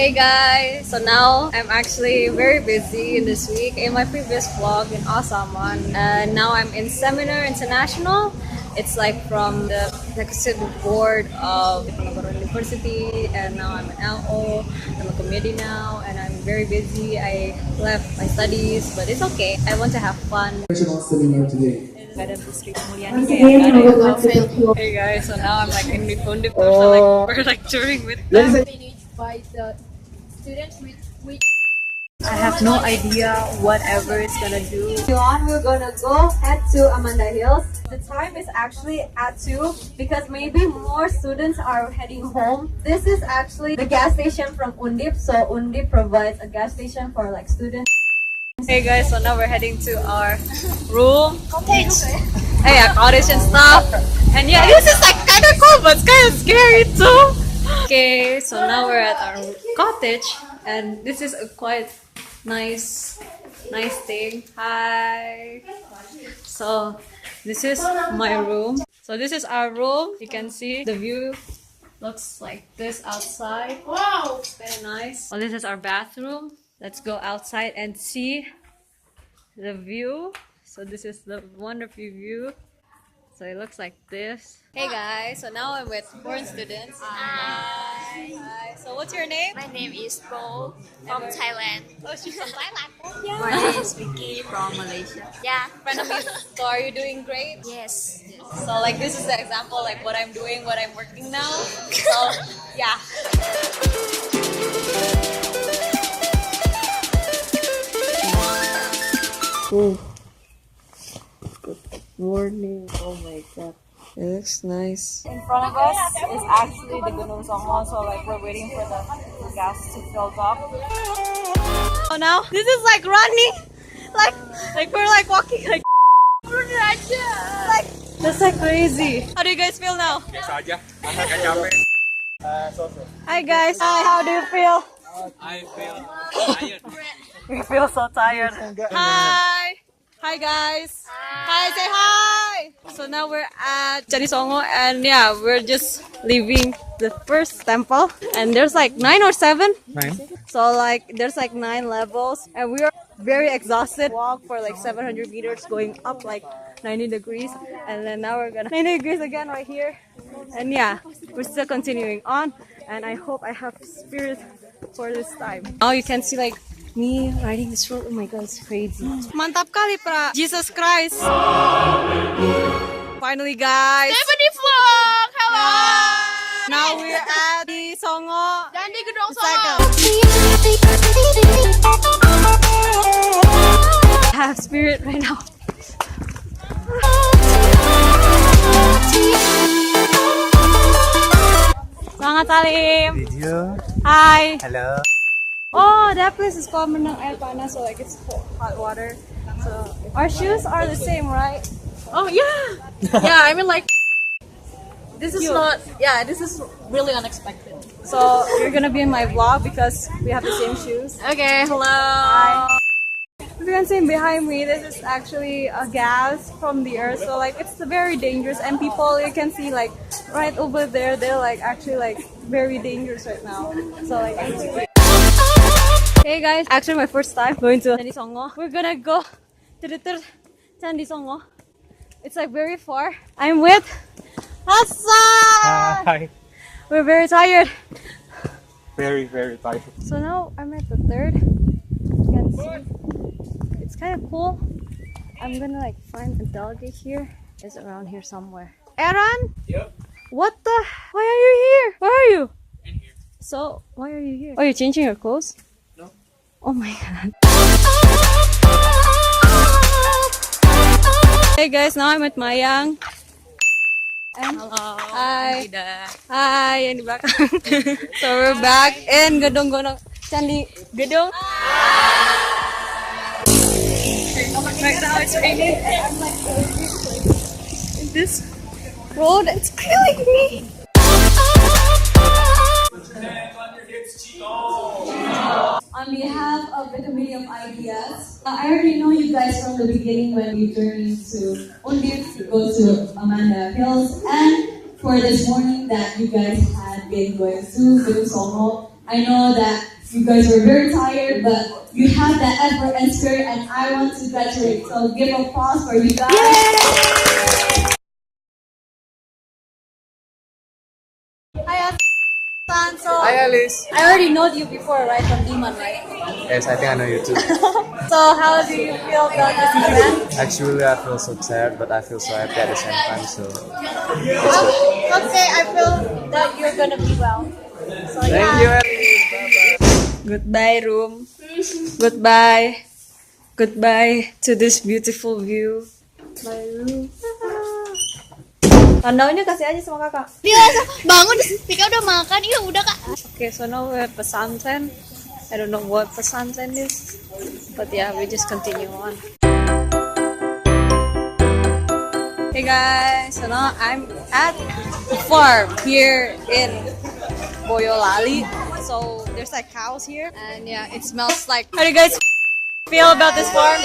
Hey guys, so now I'm actually very busy in this week. In my previous vlog in Asaman, and now I'm in Seminar International. It's like from the executive board of University, and now I'm an LO. I'm a committee now, and I'm very busy. I left my studies, but it's okay. I want to have fun. International seminar today. Ketemu Ibu Sri Mulyani. Hey guys, so now I'm like in the UNDIP, so like we're like touring with them. By the students with which I have no idea whatever it's gonna do. We're gonna go head to Amanda Hills. The time is actually at 2 because maybe more students are heading home. This is actually the gas station from UNDIP, so UNDIP provides a gas station for like students. Hey guys, so now we're heading to our room. Cottage. Hey, yeah, cottage and stuff. And yeah, this is like kind of cool, but it's kind of scary too. Okay, so now we're at our cottage, and this is a quite nice thing. Hi. So this is my room. So this is our room. You can see the view looks like this outside. Wow, it's very nice. Well, this is our bathroom. Let's go outside and see the view. So this is the wonderful view. So it looks like this. Hey guys, so now I'm with foreign students. Hi. Hi. So what's your name? My name is Bo from Thailand. Oh, she's from Thailand. Yeah. My name is Vicky from Malaysia. Yeah. Friend of me. So are you doing great? Yes. So like this is the example like what I'm doing, what I'm working now. So yeah. Oh. Good morning. Oh my god. It looks nice. In front of us is actually the Gunung Songo, so like we're waiting for the gas to fill up. So now this is like running, like we're like walking like that's like crazy. How do you guys feel now? Hi guys. Hi. How do you feel? I feel tired. We feel so tired. Hi. Hi guys. Hi. Say hi. So now we're at Songo, and yeah, we're just leaving the first temple, and there's like 9 or 7. 9. So like there's like 9 levels, and we are very exhausted. Walk for like 700 meters, going up like 90 degrees, and then now we're gonna 90 degrees again right here. And yeah, we're still continuing on, and I hope I have spirit for this time. Now you can see like me riding this road. Oh my god, it's crazy. Mantap kali pra Jesus Christ. Finally guys. Everybody vlog. Hello. Now we're at the Songo. Dan di gedung Second. I have spirit right now. Selamat Salim. Video. Hi. Hello. Oh, that place is called Menang Air Panas, so like it's hot water. So our shoes are the same, right? Oh yeah, yeah. I mean like, this is not. Yeah, this is really unexpected. So you're gonna be in my vlog because we have the same shoes. Okay, hello. Hi. If you can see behind me, this is actually a gas from the earth. So like it's very dangerous, and people you can see like right over there, they're like actually like very dangerous right now. So like. Hey guys, actually my first time going to Candi Songo. We're gonna go to the Candi Songo. It's like very far. I'm with Hassan! Hi. We're very tired. Very tired. So now I'm at the 3rd. You can see. It's kind of cool. I'm gonna like find a delegate here. It's around here somewhere. Aaron? Yep. What the? Why are you here? Where are you? In here. So, why are you here? Oh, you're changing your clothes? No. Oh my god. Hey guys, now I'm at Mayang. And Hello. hi. Hi, yang di belakang. So we're back in Gedung Candi Gedung. Right now it's raining. I'm like in this road. It's killing me. On behalf of the Committee of Ideas, I already know you guys from the beginning when we journeyed to UNDIP to go to Amanda Hills, and for this morning that you guys had been going to Gunung Songo. I know that You guys were very tired, but you had that effort and spirit, and I want to graduate. So give applause for you guys. Hi, Sanso. Hi, Alice. I already know you before, right? From Diman, right? Yes, I think I know you too. So how do you feel about this event? Actually, I feel so sad, but I feel so happy at the same time. So, Okay, I feel that you're gonna be well. So thank you, Alice. Goodbye, room. Goodbye. Goodbye to this beautiful view. Bye, room. Tandanya kasih aja sama kakak. Dia bangun, Tika udah makan, iya udah kak. Okay, so now we're at pesantren. I don't know what pesantren is, but yeah, we just continue on. Hey guys, so now I'm at the farm here in Boyolali. So there's like cows here, and yeah, it smells like. How do you guys feel about this farm?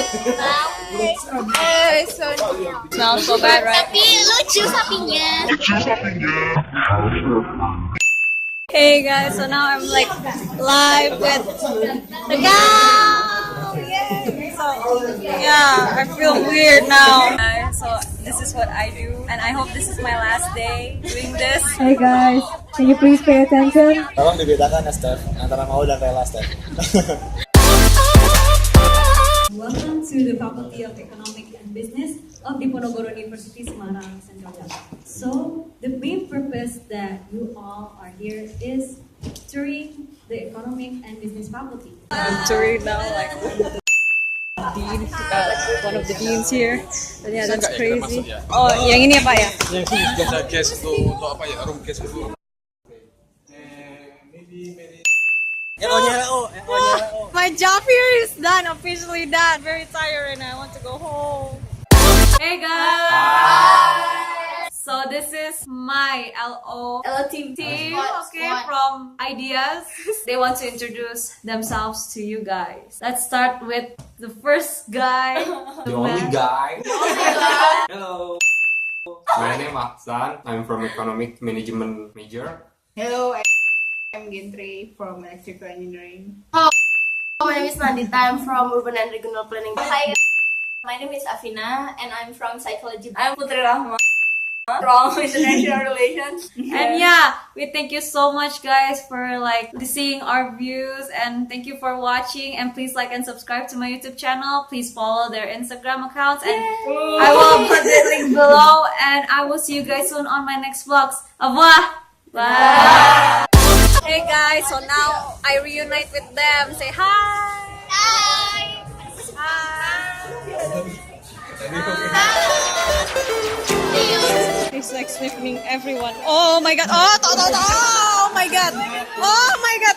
Smells so bad, right? Tapi lucu sapinya. Hey guys, so now I'm like live with the cow. Yay! So yeah, I feel weird now. So this is what I do, and I hope this is my last day doing this. Hey guys, can you please pay attention? Tolong dibedakan ya, Steph, antara mau dan rela, Steph. Welcome to the Faculty of Economic and Business of Diponegoro University Semarang Central Jawa. So the main purpose that you all are here is touring the Economic and Business Faculty. I'm touring now, like dean, one of the deans here. But yeah, that's crazy. Oh, yang ini apa ya? Yang sini biasa guest tuh untuk apa ya? Room guest itu. My job here is done, officially done. Very tired and I want to go home. Hey guys! So this is my LO team, okay, from Ideas. They want to introduce themselves to you guys. Let's start with the first guy. The only guy. Hello. My name is Aksan. I'm from Economic Management major. Hello, I'm Gentry from Electrical Engineering. My name is Nandita, I'm from Urban and Regional Planning. Hi, my name is Afina and I'm from Psychology. I'm Putri Rahma from International Relations. And yeah, we thank you so much guys for like seeing our views, and thank you for watching, and please like and subscribe to my YouTube channel. Please follow their Instagram accounts, and I will put the link below, and I will see you guys soon on my next vlogs. Au revoir. Bye. Hey guys, so now I reunite with them. Say hi. Hi. Hi. He's like sniffing everyone. Oh my god. Oh my god. Oh my god.